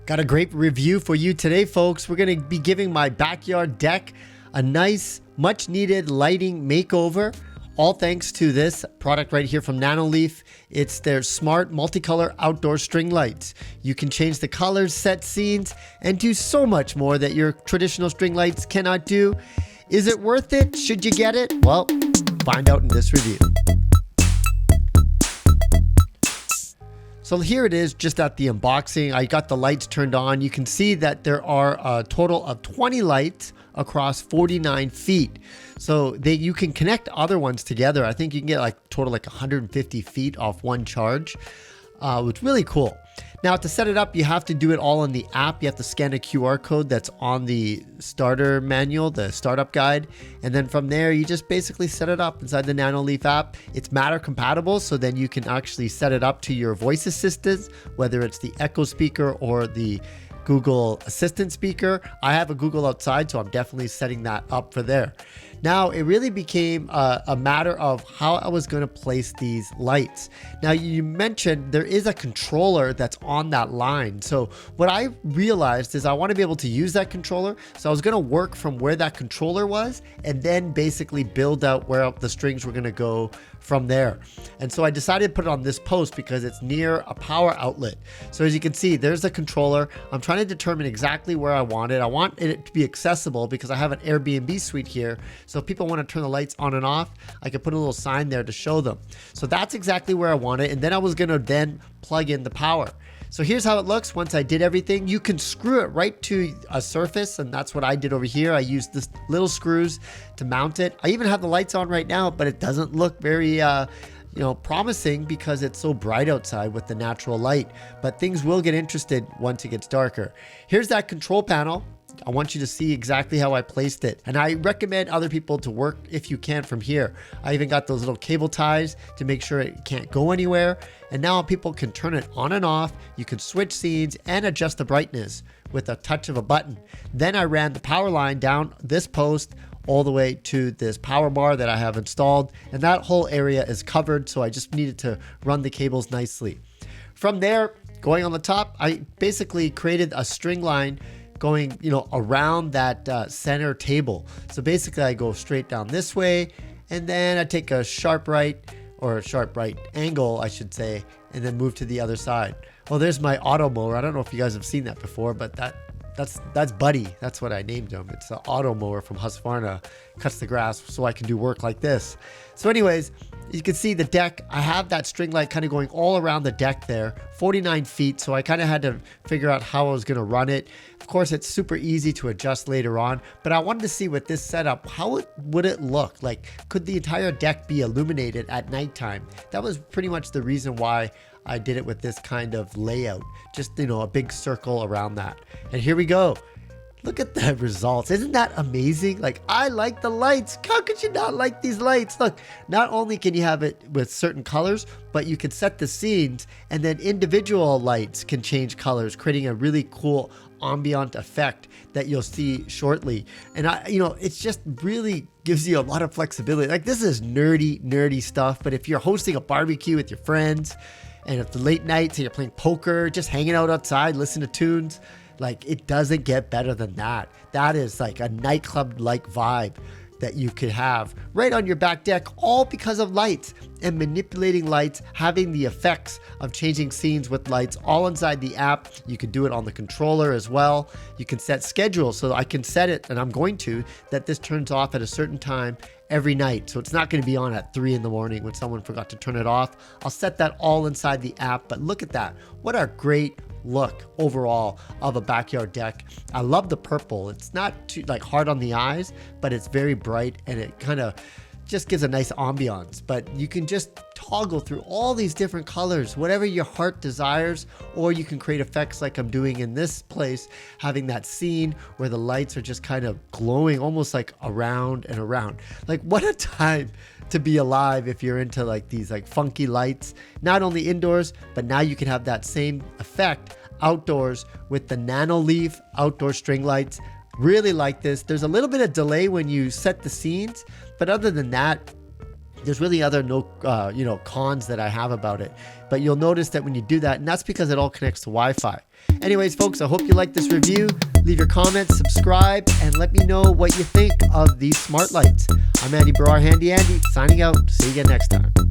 Got a great review for you today, folks. We're going to be giving my backyard deck a nice, much needed lighting makeover. All thanks to this product right here from Nanoleaf. It's their smart multicolor outdoor string lights. You can change the colors, set scenes, and do so much more that your traditional string lights cannot do. Is it worth it? Should you get it? Well, find out in this review. So here it is, just at the unboxing. I got the lights turned on. You can see that there are a total of 20 lights across 49 feet. So you can connect other ones together. I think you can get like total like 150 feet off one charge, which is really cool. Now to set it up, you have to do it all in the app. You have to scan a QR code that's on the starter manual, the startup guide. And then from there, you just basically set it up inside the Nanoleaf app. It's Matter compatible, so then you can actually set it up to your voice assistants, whether it's the Echo speaker or the Google Assistant speaker. I have a Google outside, so I'm definitely setting that up for there. Now, it really became a matter of how I was going to place these lights. Now, you mentioned there is a controller that's on that line. So what I realized is I want to be able to use that controller. So I was going to work from where that controller was and then basically build out where the strings were going to go from there. And so I decided to put it on this post because it's near a power outlet. So as you can see, there's the controller. I'm trying to determine exactly where I want it. I want it to be accessible because I have an Airbnb suite here. So if people want to turn the lights on and off, I could put a little sign there to show them. So that's exactly where I want it. And then I was going to then plug in the power. So here's how it looks once I did everything. You can screw it right to a surface, and that's what I did over here. I used this little screws to mount it. I even have the lights on right now, but it doesn't look very promising because it's so bright outside with the natural light. But things will get interested once it gets darker. Here's that control panel. I want you to see exactly how I placed it. And I recommend other people to work if you can from here. I even got those little cable ties to make sure it can't go anywhere. And now people can turn it on and off. You can switch scenes and adjust the brightness with a touch of a button. Then I ran the power line down this post all the way to this power bar that I have installed. And that whole area is covered. So I just needed to run the cables nicely. From there, going on the top, I basically created a string line going, around that center table. So basically I go straight down this way and then I take a sharp right angle, I should say, and then move to the other side. Well, there's my auto mower. I don't know if you guys have seen that before, but that's Buddy. That's what I named him. It's an auto mower from Husqvarna. Cuts the grass so I can do work like this. So anyways, you can see the deck. I have that string light kind of going all around the deck there, 49 feet. So I kind of had to figure out how I was going to run it. Of course, it's super easy to adjust later on, but I wanted to see with this setup, how would it look? Like, could the entire deck be illuminated at nighttime? That was pretty much the reason why I did it with this kind of layout, just, a big circle around that. And here we go. Look at the results. Isn't that amazing? Like, I like the lights. How could you not like these lights? Look, not only can you have it with certain colors, but you can set the scenes and then individual lights can change colors, creating a really cool ambient effect that you'll see shortly. And it's just really gives you a lot of flexibility. Like, this is nerdy stuff, but if you're hosting a barbecue with your friends, and if the late nights and you're playing poker, just hanging out outside, listening to tunes, like, it doesn't get better than that. That is like a nightclub-like vibe that you could have right on your back deck, all because of lights and manipulating lights, having the effects of changing scenes with lights all inside the app. You can do it on the controller as well. You can set schedules, so I can set it, and I'm going to, that this turns off at a certain time every night. So it's not going to be on at 3 in the morning when someone forgot to turn it off. I'll set that all inside the app, but look at that. What a great look overall of a backyard deck. I love the purple. It's not too hard on the eyes, but it's very bright and it kind of just gives a nice ambiance. But you can just toggle through all these different colors, whatever your heart desires, or you can create effects like I'm doing in this place, having that scene where the lights are just kind of glowing almost like around and around. Like, what a time to be alive if you're into like these like funky lights, not only indoors, but now you can have that same effect outdoors with the Nanoleaf Outdoor String Lights. Really like this. There's a little bit of delay when you set the scenes, but other than that, There's really other cons that I have about it, but you'll notice that when you do that, and that's because it all connects to Wi-Fi. Anyways, folks, I hope you like this review. Leave your comments, subscribe, and let me know what you think of these smart lights. I'm Andy Baryer, Handy Andy, signing out. See you again next time.